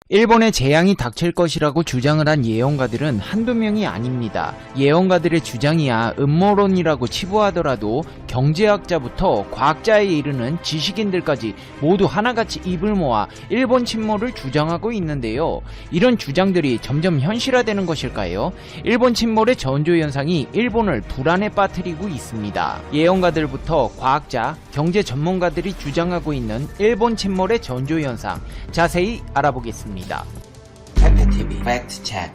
일본에 재앙이 닥칠 것이라고 주장을 한 예언가들은 한두 명이 아닙니다. 예언가들의 주장이야 음모론이라고 치부하더라도 경제학자부터 과학자에 이르는 지식인들까지 모두 하나같이 입을 모아 일본 침몰을 주장하고 있는데요. 이런 주장들이 점점 현실화되는 것일까요? 일본 침몰의 전조현상이 일본을 불안에 빠뜨리고 있습니다. 예언가들부터 과학자, 경제 전문가들이 주장하고 있는 일본 침몰의 전조현상, 자세히 알아보겠습니다. 팩트TV 팩트체크.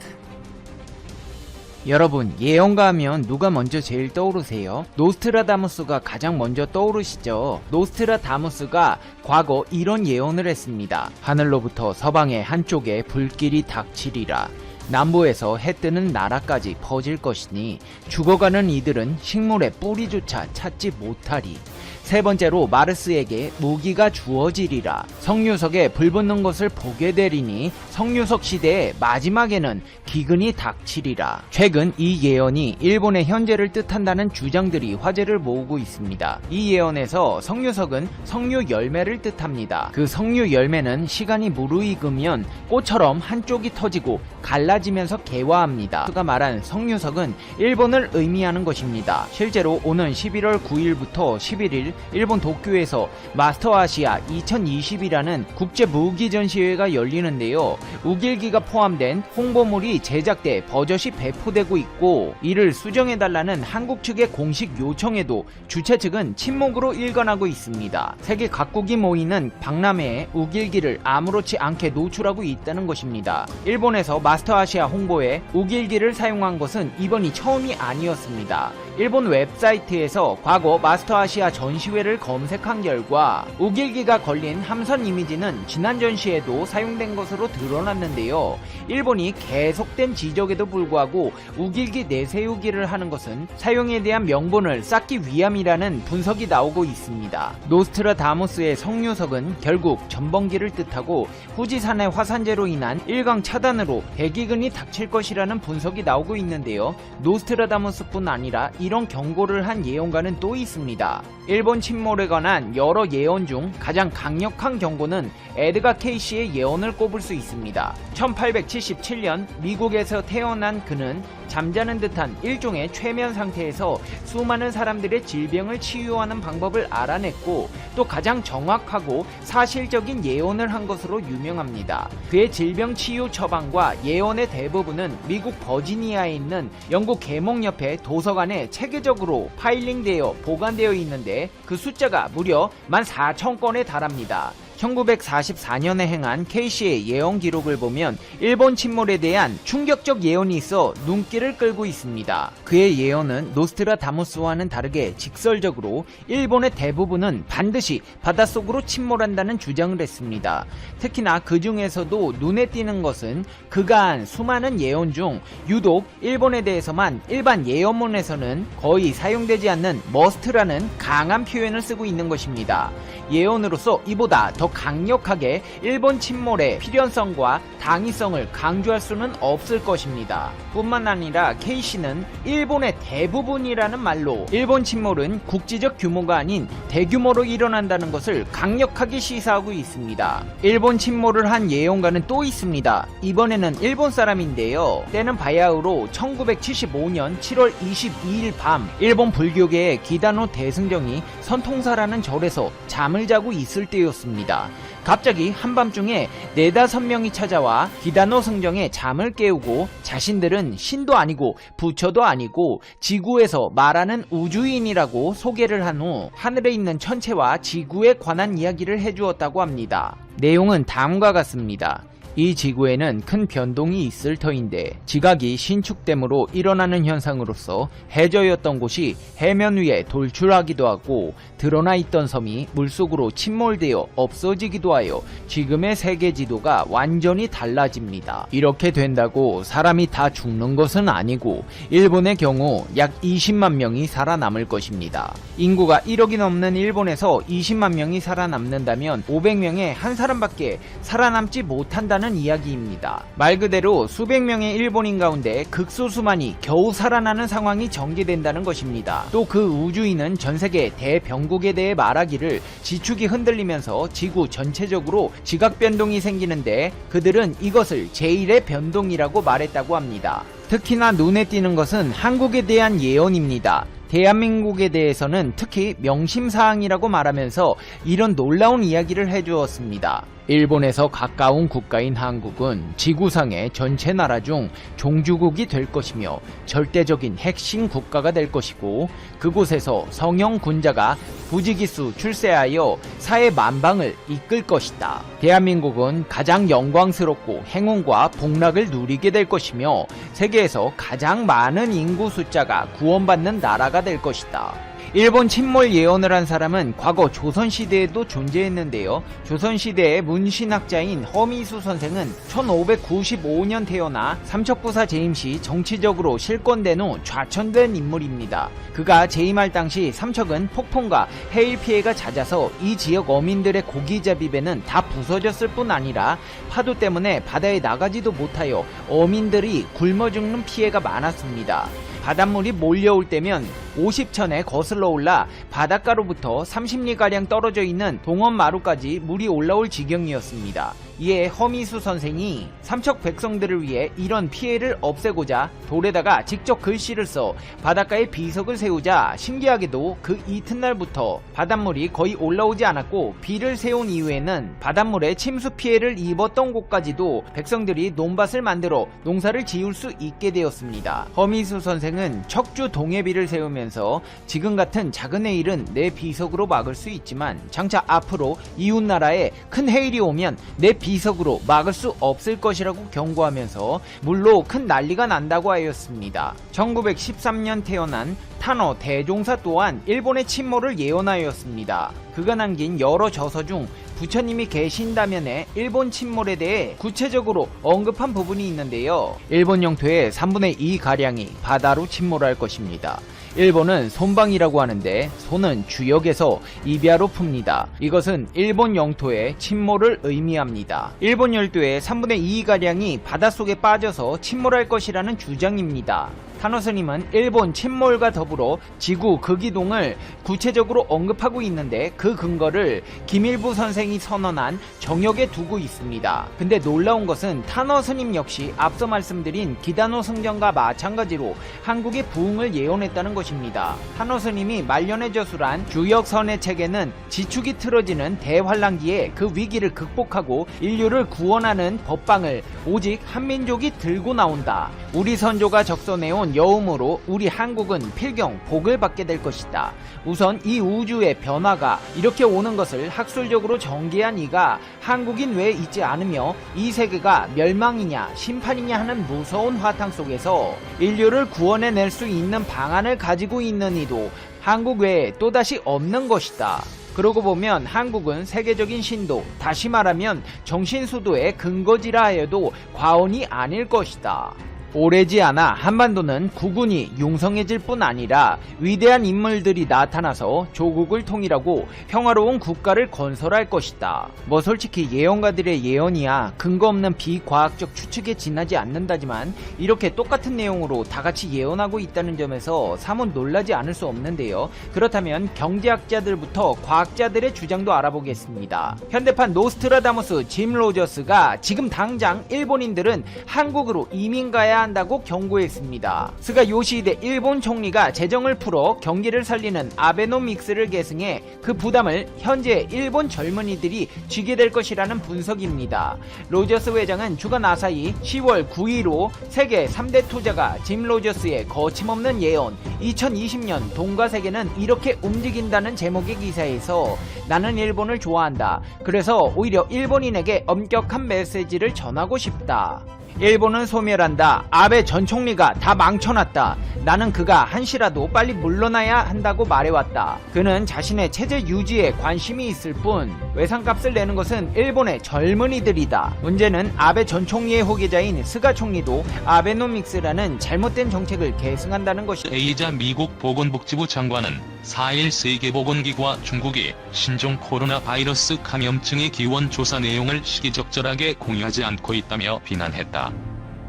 여러분, 예언가 하면 누가 먼저 제일 떠오르세요? 노스트라다무스가 가장 먼저 떠오르시죠? 노스트라다무스가 과거 이런 예언을 했습니다. 하늘로부터 서방의 한쪽에 불길이 닥치리라. 남부에서 해 뜨는 나라까지 퍼질 것이니 죽어가는 이들은 식물의 뿌리조차 찾지 못하리. 세 번째로 마르스에게 무기가 주어지리라. 성유석에 불붙는 것을 보게 되리니 성유석 시대의 마지막에는 기근이 닥치리라. 최근 이 예언이 일본의 현재를 뜻한다는 주장들이 화제를 모으고 있습니다. 이 예언에서 성유석은 성유 열매를 뜻합니다. 그 성유 열매는 시간이 무르익으면 꽃처럼 한쪽이 터지고 갈라지면서 개화합니다. 그가 말한 성유석은 일본을 의미하는 것입니다. 실제로 오는 11월 9일부터 11일 일본 도쿄에서 마스터 아시아 2020이라는 국제 무기 전시회가 열리는데요. 우길기가 포함된 홍보물이 제작돼 버젓이 배포되고 있고, 이를 수정해달라는 한국 측의 공식 요청에도 주최 측은 침묵으로 일관하고 있습니다. 세계 각국이 모이는 박람회에 우길기를 아무렇지 않게 노출하고 있다는 것입니다. 일본에서 마스터 아시아 홍보에 우길기를 사용한 것은 이번이 처음이 아니었습니다. 일본 웹사이트에서 과거 마스터 아시아 전시회를 검색한 결과 우길기가 걸린 함선 이미지는 지난 전시회에도 사용된 것으로 드러났는데요. 일본이 계속된 지적에도 불구하고 우길기 내세우기를 하는 것은 사용에 대한 명분을 쌓기 위함이라는 분석이 나오고 있습니다. 노스트라다무스의 성유석은 결국 전범기를 뜻하고 후지산의 화산재로 인한 일강 차단으로 대기근이 닥칠 것이라는 분석이 나오고 있는데요. 노스트라다무스뿐 아니라 이런 경고를 한 예언가는 또 있습니다. 일본 침몰에 관한 여러 예언 중 가장 강력한 경고는 에드가 케이시의 예언을 꼽을 수 있습니다. 1877년 미국에서 태어난 그는 잠자는 듯한 일종의 최면 상태에서 수많은 사람들의 질병을 치유하는 방법을 알아냈고, 또 가장 정확하고 사실적인 예언을 한 것으로 유명합니다. 그의 질병 치유 처방과 예언의 대부분은 미국 버지니아에 있는 영국 계몽협회 도서관에 체계적으로 파일링되어 보관되어 있는데, 그 숫자가 무려 14,000건에 달합니다. 1944년에 행한 케이시의 예언 기록을 보면 일본 침몰에 대한 충격적 예언이 있어 눈길을 끌고 있습니다. 그의 예언은 노스트라다무스와는 다르게 직설적으로 일본의 대부분은 반드시 바닷속으로 침몰한다는 주장을 했습니다. 특히나 그 중에서도 눈에 띄는 것은 그가 한 수많은 예언 중 유독 일본에 대해서만 일반 예언문에서는 거의 사용되지 않는 머스트라는 강한 표현을 쓰고 있는 것입니다. 예언으로서 이보다 더 강력하게 일본 침몰의 필연성과 당위성을 강조할 수는 없을 것입니다. 뿐만 아니라 케이시는 일본의 대부분이라는 말로 일본 침몰은 국지적 규모가 아닌 대규모로 일어난다는 것을 강력하게 시사하고 있습니다. 일본 침몰을 한 예언가는 또 있습니다. 이번에는 일본 사람인데요. 때는 바야흐로 1975년 7월 22일 밤, 일본 불교계의 기다노 대승정이 선통사라는 절에서 잠을 자고 있을 때였습니다. 갑자기 한밤중에 4-5명이 찾아와 기다노 승정의 잠을 깨우고, 자신들은 신도 아니고 부처도 아니고 지구에서 말하는 우주인이라고 소개를 한 후 하늘에 있는 천체와 지구에 관한 이야기를 해주었다고 합니다. 내용은 다음과 같습니다. 이 지구에는 큰 변동이 있을 터인데 지각이 신축됨으로 일어나는 현상으로서 해저였던 곳이 해면 위에 돌출하기도 하고, 드러나 있던 섬이 물속으로 침몰되어 없어지기도 하여 지금의 세계 지도가 완전히 달라집니다. 이렇게 된다고 사람이 다 죽는 것은 아니고 일본의 경우 약 20만 명이 살아남을 것입니다. 인구가 1억이 넘는 일본에서 20만 명이 살아남는다면 500명에 한 사람밖에 살아남지 못한다는 있었다는 이야기입니다. 말 그대로 수백 명의 일본인 가운데 극소수만이 겨우 살아나는 상황이 전개된다는 것입니다. 또 그 우주인은 전세계 대변곡에 대해 말하기를 지축이 흔들리면서 지구 전체적으로 지각 변동이 생기는데 그들은 이것을 제1의 변동이라고 말했다고 합니다. 특히나 눈에 띄는 것은 한국에 대한 예언입니다. 대한민국에 대해서는 특히 명심사항이라고 말하면서 이런 놀라운 이야기를 해주었습니다. 일본에서 가까운 국가인 한국은 지구상의 전체 나라 중 종주국이 될 것이며 절대적인 핵심 국가가 될 것이고 그곳에서 성형 군자가 부지기수 출세하여 사회 만방을 이끌 것이다. 대한민국은 가장 영광스럽고 행운과 복락을 누리게 될 것이며 세계에서 가장 많은 인구 숫자가 구원받는 나라가 될 것이다. 일본 침몰 예언을 한 사람은 과거 조선시대에도 존재했는데요. 조선시대의 문신학자인 허미수 선생은 1595년 태어나 삼척부사 재임 시 정치적으로 실권된 후 좌천된 인물입니다. 그가 재임할 당시 삼척은 폭풍과 해일 피해가 잦아서 이 지역 어민들의 고기잡이 배는 다 부서졌을 뿐 아니라 파도 때문에 바다에 나가지도 못하여 어민들이 굶어 죽는 피해가 많았습니다. 바닷물이 몰려올 때면 50천에 거슬러 올라 바닷가로부터 30리가량 떨어져 있는 동원마루까지 물이 올라올 지경이었습니다. 이에 허미수 선생이 삼척 백성들을 위해 이런 피해를 없애고자 돌에다가 직접 글씨를 써 바닷가에 비석을 세우자 신기하게도 그 이튿날부터 바닷물이 거의 올라오지 않았고 비를 세운 이후에는 바닷물에 침수 피해를 입었던 곳까지도 백성들이 논밭을 만들어 농사를 지을 수 있게 되었습니다. 허미수 선생은 척주 동해비를 세우면서 지금 같은 작은 해일은 내 비석으로 막을 수 있지만 장차 앞으로 이웃나라에 큰 해일이 오면 내 비석으로 막을 수 없을 것이라고 경고하면서 물로 큰 난리가 난다고 하였습니다. 1913년 태어난 타노 대종사 또한 일본의 침몰을 예언하였습니다. 그가 남긴 여러 저서 중 부처님이 계신다면에 일본 침몰에 대해 구체적으로 언급한 부분이 있는데요. 일본 영토의 3분의 2가량이 바다로 침몰할 것입니다. 일본은 손방이라고 하는데 손은 주역에서 입야로 풉니다. 이것은 일본 영토의 침몰을 의미합니다. 일본 열도의 3분의 2가량이 바닷속에 빠져서 침몰할 것이라는 주장입니다. 타노 스님은 일본 침몰과 더불어 지구 극이동을 구체적으로 언급하고 있는데 그 근거를 김일부 선생이 선언한 정역에 두고 있습니다. 근데 놀라운 것은 타노 스님 역시 앞서 말씀드린 기다노 성경과 마찬가지로 한국의 부흥을 예언했다는 것입니다. 타노 스님이 말년의 저술한 주역선의 책에는 지축이 틀어지는 대환란기에 그 위기를 극복하고 인류를 구원하는 법방을 오직 한민족이 들고 나온다. 우리 선조가 적서내온 여음으로 우리 한국은 필경 복을 받게 될 것이다. 우선 이 우주의 변화가 이렇게 오는 것을 학술적으로 전개한 이가 한국인 외에 있지 않으며 이 세계가 멸망이냐 심판이냐 하는 무서운 화탕 속에서 인류를 구원해낼 수 있는 방안을 가지고 있는 이도 한국 외에 또다시 없는 것이다. 그러고 보면 한국은 세계적인 신도, 다시 말하면 정신수도의 근거지라 하여도 과언이 아닐 것이다. 오래지 않아 한반도는 국운이 융성해질 뿐 아니라 위대한 인물들이 나타나서 조국을 통일하고 평화로운 국가를 건설할 것이다. 뭐 솔직히 예언가들의 예언이야 근거 없는 비과학적 추측에 지나지 않는다지만 이렇게 똑같은 내용으로 다같이 예언하고 있다는 점에서 사뭇 놀라지 않을 수 없는데요. 그렇다면 경제학자들부터 과학자들의 주장도 알아보겠습니다. 현대판 노스트라다무스 짐 로저스가 지금 당장 일본인들은 한국으로 이민 가야 한다고 경고했습니다. 스가 요시히데 일본 총리가 재정을 풀어 경기를 살리는 아베노믹스를 계승해 그 부담을 현재 일본 젊은이들이 지게 될 것이라는 분석입니다. 로저스 회장은 주간 아사히 10월 9일로 세계 3대 투자가 짐 로저스의 거침없는 예언 2020년 돈과 세계는 이렇게 움직인다는 제목의 기사에서 나는 일본을 좋아한다. 그래서 오히려 일본인에게 엄격한 메시지를 전하고 싶다. 일본은 소멸한다. 아베 전 총리가 다 망쳐놨다. 나는 그가 한시라도 빨리 물러나야 한다고 말해왔다. 그는 자신의 체제 유지에 관심이 있을 뿐 외상값을 내는 것은 일본의 젊은이들이다. 문제는 아베 전 총리의 후계자인 스가 총리도 아베노믹스라는 잘못된 정책을 계승한다는 것이다. A자 미국 보건복지부 장관은 4일 세계보건기구와 중국이 신종 코로나 바이러스 감염증의 기원 조사 내용을 시기적절하게 공유하지 않고 있다며 비난했다.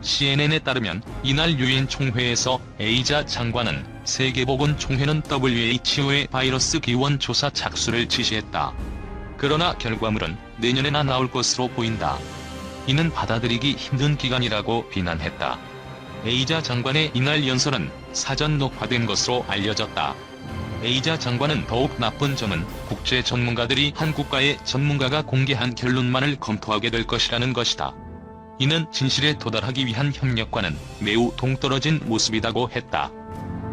CNN에 따르면 이날 유엔 총회에서 에이자 장관은 세계보건총회는 WHO의 바이러스 기원 조사 착수를 지시했다. 그러나 결과물은 내년에나 나올 것으로 보인다. 이는 받아들이기 힘든 기간이라고 비난했다. 에이자 장관의 이날 연설은 사전 녹화된 것으로 알려졌다. 에이자 장관은 더욱 나쁜 점은 국제 전문가들이 한 국가의 전문가가 공개한 결론만을 검토하게 될 것이라는 것이다. 이는 진실에 도달하기 위한 협력과는 매우 동떨어진 모습이라고 했다.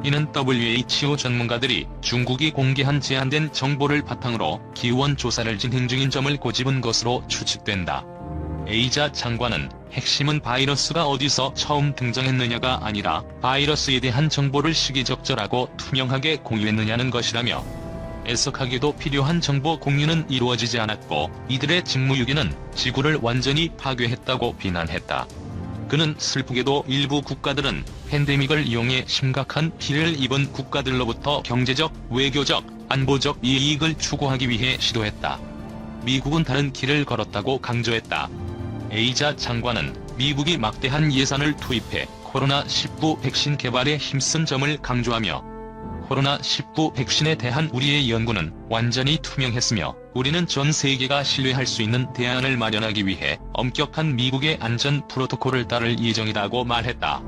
이는 WHO 전문가들이 중국이 공개한 제한된 정보를 바탕으로 기원 조사를 진행 중인 점을 꼬집은 것으로 추측된다. 에이자 장관은 핵심은 바이러스가 어디서 처음 등장했느냐가 아니라 바이러스에 대한 정보를 시기적절하고 투명하게 공유했느냐는 것이라며, 애석하게도 필요한 정보 공유는 이루어지지 않았고 이들의 직무유기는 지구를 완전히 파괴했다고 비난했다. 그는 슬프게도 일부 국가들은 팬데믹을 이용해 심각한 피해를 입은 국가들로부터 경제적, 외교적, 안보적 이익을 추구하기 위해 시도했다. 미국은 다른 길을 걸었다고 강조했다. 에이자 장관은 미국이 막대한 예산을 투입해 코로나19 백신 개발에 힘쓴 점을 강조하며, 코로나19 백신에 대한 우리의 연구는 완전히 투명했으며 우리는 전 세계가 신뢰할 수 있는 대안을 마련하기 위해 엄격한 미국의 안전 프로토콜을 따를 예정이라고 말했다.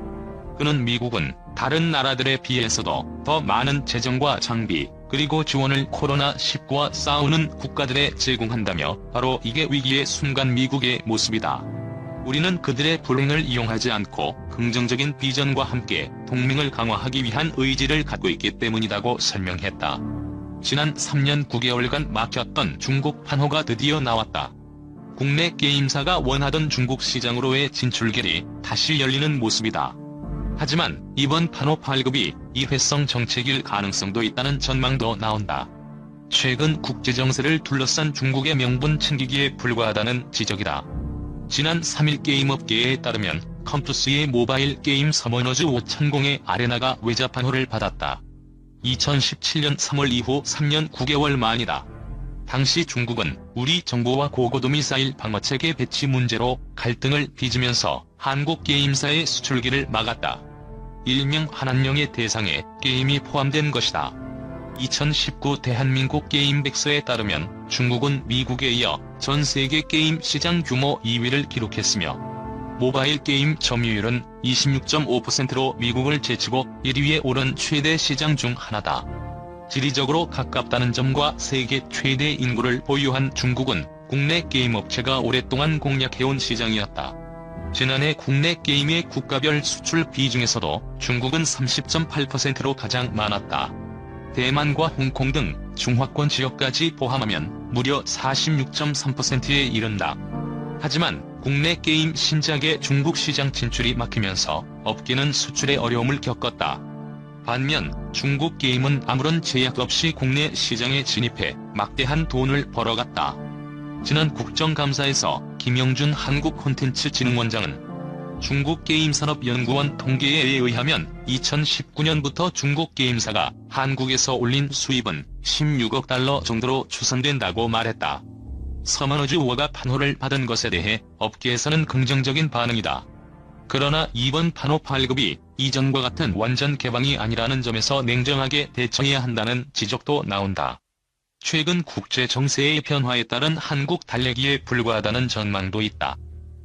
그는 미국은 다른 나라들에 비해서도 더 많은 재정과 장비, 그리고 지원을 코로나19와 싸우는 국가들에 제공한다며, 바로 이게 위기의 순간 미국의 모습이다. 우리는 그들의 불행을 이용하지 않고 긍정적인 비전과 함께 동맹을 강화하기 위한 의지를 갖고 있기 때문이라고 설명했다. 지난 3년 9개월간 막혔던 중국 판호가 드디어 나왔다. 국내 게임사가 원하던 중국 시장으로의 진출길이 다시 열리는 모습이다. 하지만 이번 판호 발급이 이회성 정책일 가능성도 있다는 전망도 나온다. 최근 국제정세를 둘러싼 중국의 명분 챙기기에 불과하다는 지적이다. 지난 3일 게임업계에 따르면 컴투스의 모바일 게임 서머너즈 5000의 아레나가 외자 판호를 받았다. 2017년 3월 이후 3년 9개월 만이다. 당시 중국은 우리 정부와 고고도 미사일 방어체계 배치 문제로 갈등을 빚으면서 한국 게임사의 수출기를 막았다. 일명 한한령의 대상에 게임이 포함된 것이다. 2019 대한민국 게임 백서에 따르면 중국은 미국에 이어 전 세계 게임 시장 규모 2위를 기록했으며, 모바일 게임 점유율은 26.5%로 미국을 제치고 1위에 오른 최대 시장 중 하나다. 지리적으로 가깝다는 점과 세계 최대 인구를 보유한 중국은 국내 게임 업체가 오랫동안 공략해온 시장이었다. 지난해 국내 게임의 국가별 수출 비중에서도 중국은 30.8%로 가장 많았다. 대만과 홍콩 등 중화권 지역까지 포함하면 무려 46.3%에 이른다. 하지만 국내 게임 신작의 중국 시장 진출이 막히면서 업계는 수출에 어려움을 겪었다. 반면 중국 게임은 아무런 제약 없이 국내 시장에 진입해 막대한 돈을 벌어갔다. 지난 국정감사에서 김영준 한국콘텐츠진흥원장은 중국 게임산업연구원 통계에 의하면 2019년부터 중국 게임사가 한국에서 올린 수입은 16억 달러 정도로 추산된다고 말했다. 서머너즈 워가 판호를 받은 것에 대해 업계에서는 긍정적인 반응이다. 그러나 이번 판호 발급이 이전과 같은 완전 개방이 아니라는 점에서 냉정하게 대처해야 한다는 지적도 나온다. 최근 국제 정세의 변화에 따른 한국 달래기에 불과하다는 전망도 있다.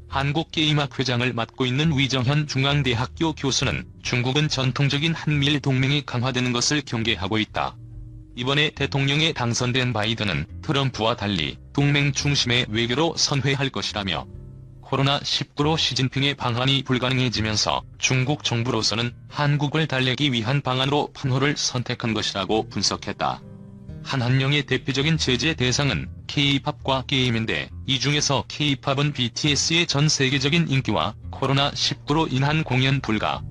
한국게임학 회장을 맡고 있는 위정현 중앙대학교 교수는 중국은 전통적인 한미일 동맹이 강화되는 것을 경계하고 있다. 이번에 대통령에 당선된 바이든은 트럼프와 달리 동맹 중심의 외교로 선회할 것이라며, 코로나19로 시진핑의 방한이 불가능해지면서 중국 정부로서는 한국을 달래기 위한 방안으로 판호를 선택한 것이라고 분석했다. 한한령의 대표적인 제재 대상은 K-팝과 게임인데, 이 중에서 K-팝은 BTS의 전 세계적인 인기와 코로나19로 인한 공연 불가,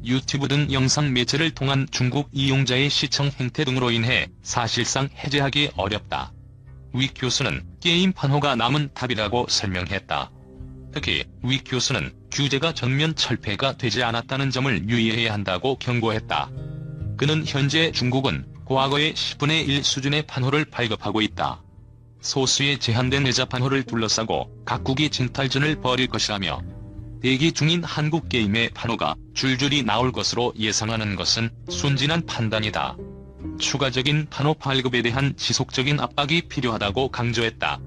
유튜브 등 영상 매체를 통한 중국 이용자의 시청 행태 등으로 인해 사실상 해제하기 어렵다. 위 교수는 게임 판호가 남은 답이라고 설명했다. 특히 위 교수는 규제가 전면 철폐가 되지 않았다는 점을 유의해야 한다고 경고했다. 그는 현재 중국은 과거의 10분의 1 수준의 판호를 발급하고 있다. 소수의 제한된 외자 판호를 둘러싸고 각국이 징탈전을 벌일 것이라며 대기 중인 한국 게임의 판호가 줄줄이 나올 것으로 예상하는 것은 순진한 판단이다. 추가적인 판호 발급에 대한 지속적인 압박이 필요하다고 강조했다.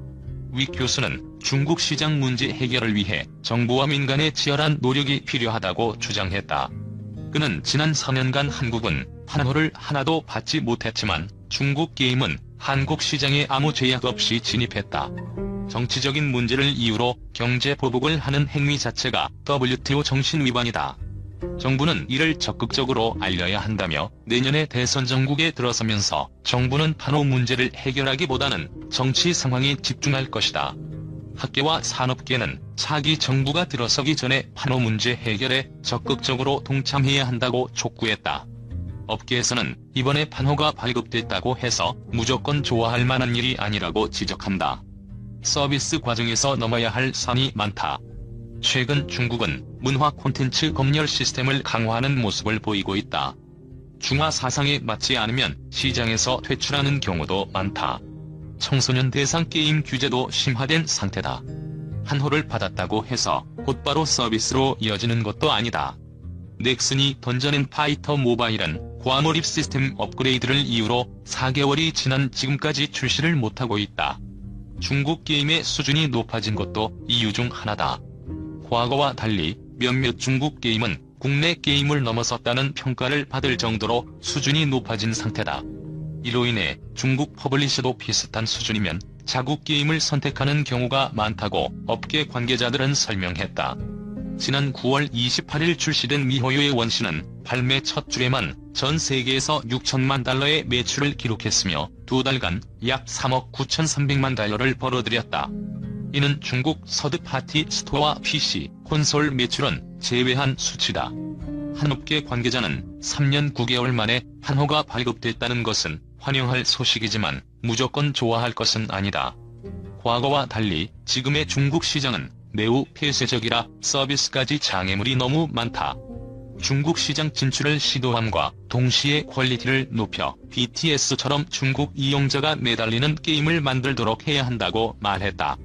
위 교수는 중국 시장 문제 해결을 위해 정부와 민간의 치열한 노력이 필요하다고 주장했다. 그는 지난 4년간 한국은 판호를 하나도 받지 못했지만 중국 게임은 한국 시장에 아무 제약 없이 진입했다. 정치적인 문제를 이유로 경제 보복을 하는 행위 자체가 WTO 정신 위반이다. 정부는 이를 적극적으로 알려야 한다며 내년에 대선 전국에 들어서면서 정부는 판호 문제를 해결하기보다는 정치 상황에 집중할 것이다. 학계와 산업계는 차기 정부가 들어서기 전에 판호 문제 해결에 적극적으로 동참해야 한다고 촉구했다. 업계에서는 이번에 판호가 발급됐다고 해서 무조건 좋아할 만한 일이 아니라고 지적한다. 서비스 과정에서 넘어야 할 산이 많다. 최근 중국은 문화 콘텐츠 검열 시스템을 강화하는 모습을 보이고 있다. 중화 사상에 맞지 않으면 시장에서 퇴출하는 경우도 많다. 청소년 대상 게임 규제도 심화된 상태다. 판호를 받았다고 해서 곧바로 서비스로 이어지는 것도 아니다. 넥슨이 던전앤 파이터 모바일은 과몰입 시스템 업그레이드를 이유로 4개월이 지난 지금까지 출시를 못하고 있다. 중국 게임의 수준이 높아진 것도 이유 중 하나다. 과거와 달리 몇몇 중국 게임은 국내 게임을 넘어섰다는 평가를 받을 정도로 수준이 높아진 상태다. 이로 인해 중국 퍼블리셔도 비슷한 수준이면 자국 게임을 선택하는 경우가 많다고 업계 관계자들은 설명했다. 지난 9월 28일 출시된 미호요의 원신은 발매 첫 주에만 전 세계에서 6천만 달러의 매출을 기록했으며 두 달간 약 3억 9,300만 달러를 벌어들였다. 이는 중국 서드파티 스토어와 PC, 콘솔 매출은 제외한 수치다. 한 업계 관계자는 3년 9개월 만에 판호가 발급됐다는 것은 환영할 소식이지만 무조건 좋아할 것은 아니다. 과거와 달리 지금의 중국 시장은 매우 폐쇄적이라 서비스까지 장애물이 너무 많다. 중국 시장 진출을 시도함과 동시에 퀄리티를 높여 BTS처럼 중국 이용자가 매달리는 게임을 만들도록 해야 한다고 말했다.